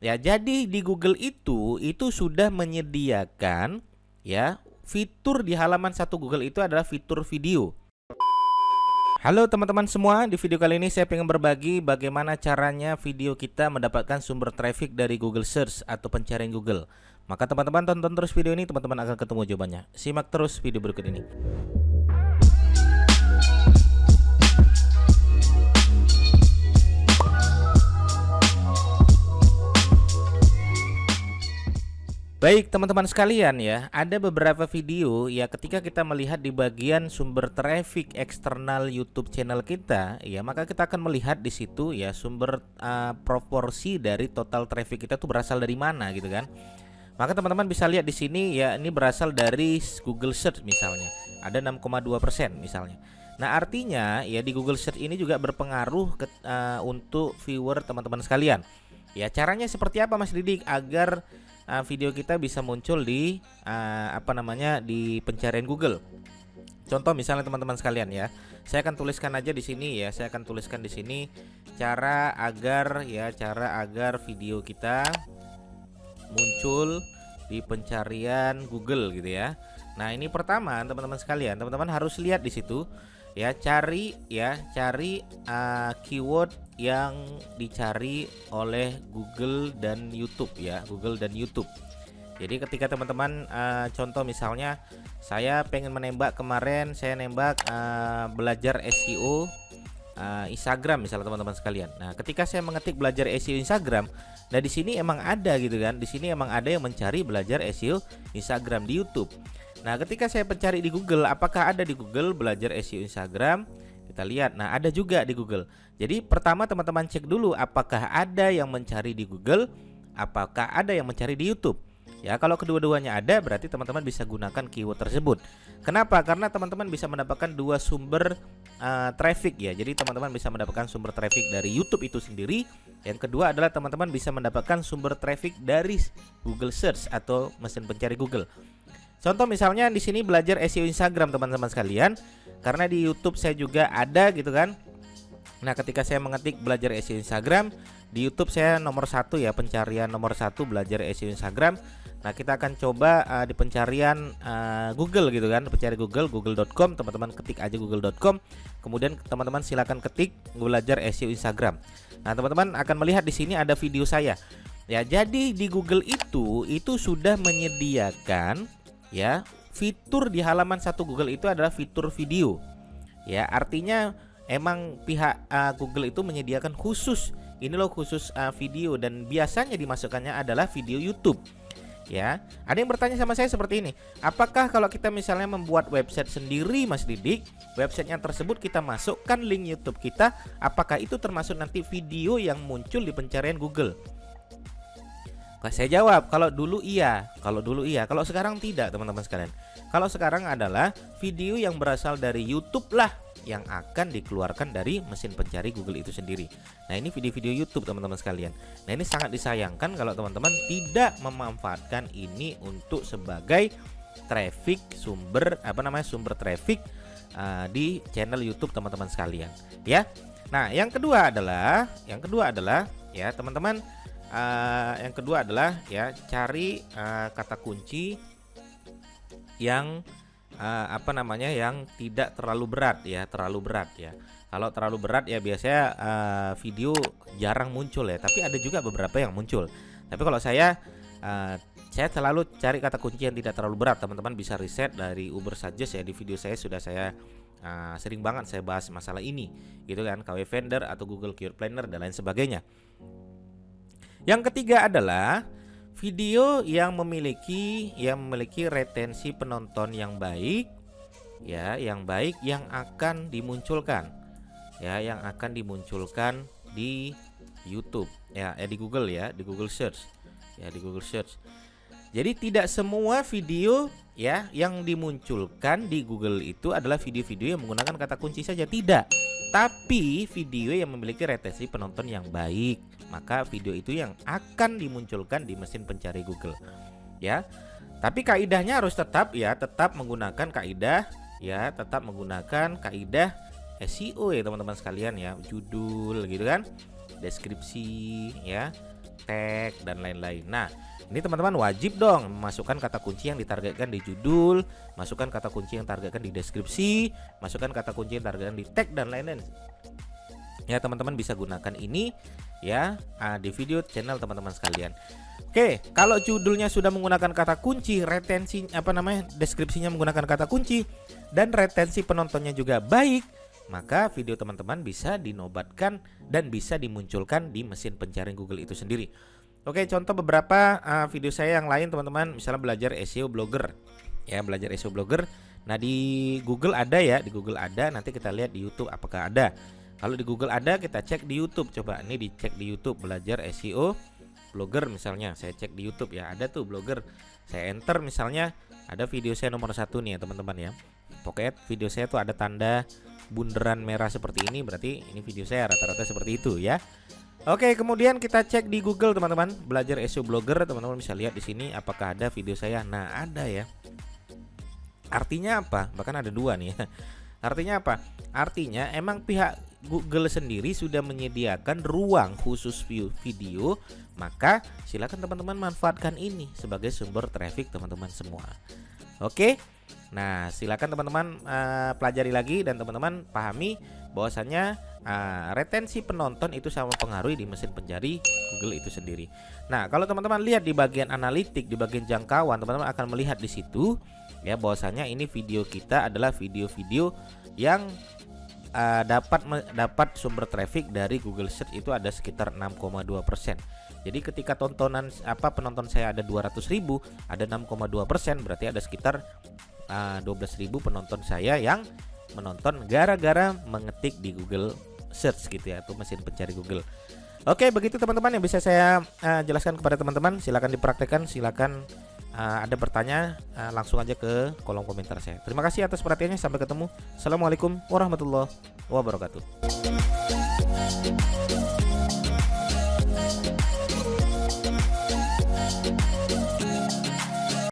Ya, jadi di Google itu sudah menyediakan ya fitur di halaman satu Google itu adalah fitur video. Halo teman-teman semua, di video kali ini saya ingin berbagi bagaimana caranya video kita mendapatkan sumber traffic dari Google Search atau pencarian Google. Maka teman-teman tonton terus video ini, teman-teman akan ketemu jawabannya. Simak terus video berikut ini. Baik teman-teman sekalian ya, ada beberapa video ya ketika kita melihat di bagian sumber traffic eksternal YouTube channel kita ya, maka kita akan melihat di situ ya sumber proporsi dari total traffic kita tuh berasal dari mana gitu kan. Maka teman-teman bisa lihat di sini ya, ini berasal dari Google Search misalnya, ada 6,2% misalnya. Nah artinya ya di Google Search ini juga berpengaruh untuk viewer teman-teman sekalian. Ya caranya seperti apa Mas Didik agar video kita bisa muncul di di pencarian Google. Contoh misalnya teman-teman sekalian ya, saya akan tuliskan aja di sini ya, saya akan tuliskan di sini cara agar video kita muncul di pencarian Google gitu ya. Nah ini pertama teman-teman sekalian, teman-teman harus lihat di situ ya, cari keyword yang dicari oleh Google dan YouTube ya, Google dan YouTube. Jadi ketika teman-teman contoh misalnya saya pengen menembak, kemarin saya nembak belajar SEO Instagram misalnya teman-teman sekalian. Nah, ketika saya mengetik belajar SEO Instagram, nah di sini emang ada gitu kan. Di sini emang ada yang mencari belajar SEO Instagram di YouTube. Nah, ketika saya mencari di Google, apakah ada di Google belajar SEO Instagram? Kita lihat. Nah, ada juga di Google. Jadi, pertama teman-teman cek dulu apakah ada yang mencari di Google, apakah ada yang mencari di YouTube. Ya, kalau kedua-duanya ada, berarti teman-teman bisa gunakan keyword tersebut. Kenapa? Karena teman-teman bisa mendapatkan dua sumber traffic ya. Jadi, teman-teman bisa mendapatkan sumber traffic dari YouTube itu sendiri. Yang kedua adalah teman-teman bisa mendapatkan sumber traffic dari Google Search atau mesin pencari Google. Contoh misalnya di sini belajar SEO Instagram teman-teman sekalian, karena di YouTube saya juga ada gitu kan. Nah, ketika saya mengetik belajar SEO Instagram di YouTube, saya nomor 1 ya, pencarian nomor 1 belajar SEO Instagram. Nah, kita akan coba di pencarian Google gitu kan, pencari Google, google.com, teman-teman ketik aja google.com. Kemudian teman-teman silakan ketik belajar SEO Instagram. Nah, teman-teman akan melihat di sini ada video saya. Ya, jadi di Google itu sudah menyediakan ya fitur di halaman satu Google itu adalah fitur video. Ya, artinya emang pihak Google itu menyediakan khusus ini loh, khusus video, dan biasanya dimasukkannya adalah video YouTube. Ya, ada yang bertanya sama saya seperti ini, apakah kalau kita misalnya membuat website sendiri Mas Didik, websitenya tersebut kita masukkan link YouTube kita, apakah itu termasuk nanti video yang muncul di pencarian Google? Saya jawab, kalau dulu iya, kalau sekarang tidak teman-teman sekalian. Kalau sekarang adalah video yang berasal dari YouTube lah yang akan dikeluarkan dari mesin pencari Google itu sendiri. Nah, ini video-video YouTube teman-teman sekalian. Nah, ini sangat disayangkan kalau teman-teman tidak memanfaatkan ini untuk sebagai traffic sumber sumber traffic di channel YouTube teman-teman sekalian ya. Nah, yang kedua adalah ya teman-teman, yang kedua adalah ya cari kata kunci yang yang tidak terlalu berat ya, Kalau terlalu berat ya biasanya video jarang muncul ya, tapi ada juga beberapa yang muncul. Tapi kalau saya selalu cari kata kunci yang tidak terlalu berat. Teman-teman bisa riset dari Ubersuggest ya, di video saya sudah saya sering banget saya bahas masalah ini gitu kan, KW Vendor atau Google Keyword Planner dan lain sebagainya. Yang ketiga adalah video yang memiliki retensi penonton yang baik ya, yang akan dimunculkan di YouTube ya, di Google ya, di Google Search. Jadi tidak semua video ya yang dimunculkan di Google itu adalah video-video yang menggunakan kata kunci saja, tidak. Tapi video yang memiliki retensi penonton yang baik, maka video itu yang akan dimunculkan di mesin pencari Google. Ya. Tapi kaidahnya harus tetap menggunakan kaidah SEO ya teman-teman sekalian ya, judul gitu kan, deskripsi ya, tag dan lain-lain. Nah, ini teman-teman wajib dong memasukkan kata kunci yang ditargetkan di judul, masukkan kata kunci yang targetkan di deskripsi, masukkan kata kunci yang targetkan di tag dan lain-lain. Ya, teman-teman bisa gunakan ini ya di video channel teman-teman sekalian. Oke, kalau judulnya sudah menggunakan kata kunci, retensi deskripsinya menggunakan kata kunci dan retensi penontonnya juga baik, maka video teman-teman bisa dinobatkan dan bisa dimunculkan di mesin pencarian Google itu sendiri. Oke, contoh beberapa video saya yang lain teman-teman, misalnya belajar SEO blogger. Ya, belajar SEO blogger. Nah, di Google ada ya, di Google ada, nanti kita lihat di YouTube apakah ada. Kalau di Google ada, kita cek di YouTube. Coba ini dicek di YouTube, belajar SEO blogger misalnya. Saya cek di YouTube ya, ada tuh blogger. Saya enter misalnya, ada video saya nomor 1 nih ya teman-teman ya. Pokoknya video saya tuh ada tanda bunderan merah seperti ini, berarti ini video saya rata-rata seperti itu ya. Oke, kemudian kita cek di Google teman-teman, belajar SEO blogger. Teman-teman bisa lihat di sini apakah ada video saya. Nah, ada ya. Artinya apa? Bahkan ada 2 nih ya. Artinya apa? Artinya emang pihak Google sendiri sudah menyediakan ruang khusus view video, maka silakan teman-teman manfaatkan ini sebagai sumber traffic teman-teman semua. Oke, nah silakan teman-teman pelajari lagi dan teman-teman pahami bahwasannya retensi penonton itu sangat mempengaruhi di mesin pencari Google itu sendiri. Nah, kalau teman-teman lihat di bagian analitik, di bagian jangkauan, teman-teman akan melihat di situ ya bahwasanya ini video kita adalah video-video yang dapat sumber traffic dari Google Search itu ada sekitar 6,2%. Jadi ketika penonton saya ada 200.000, ada 6,2%, berarti ada sekitar 12.000 penonton saya yang menonton gara-gara mengetik di Google Search gitu ya, atau mesin pencari Google. Oke, begitu teman-teman yang bisa saya jelaskan kepada teman-teman. Silakan dipraktekkan, silakan ada bertanya langsung aja ke kolom komentar saya. Terima kasih atas perhatiannya, sampai ketemu. Assalamualaikum warahmatullahi wabarakatuh.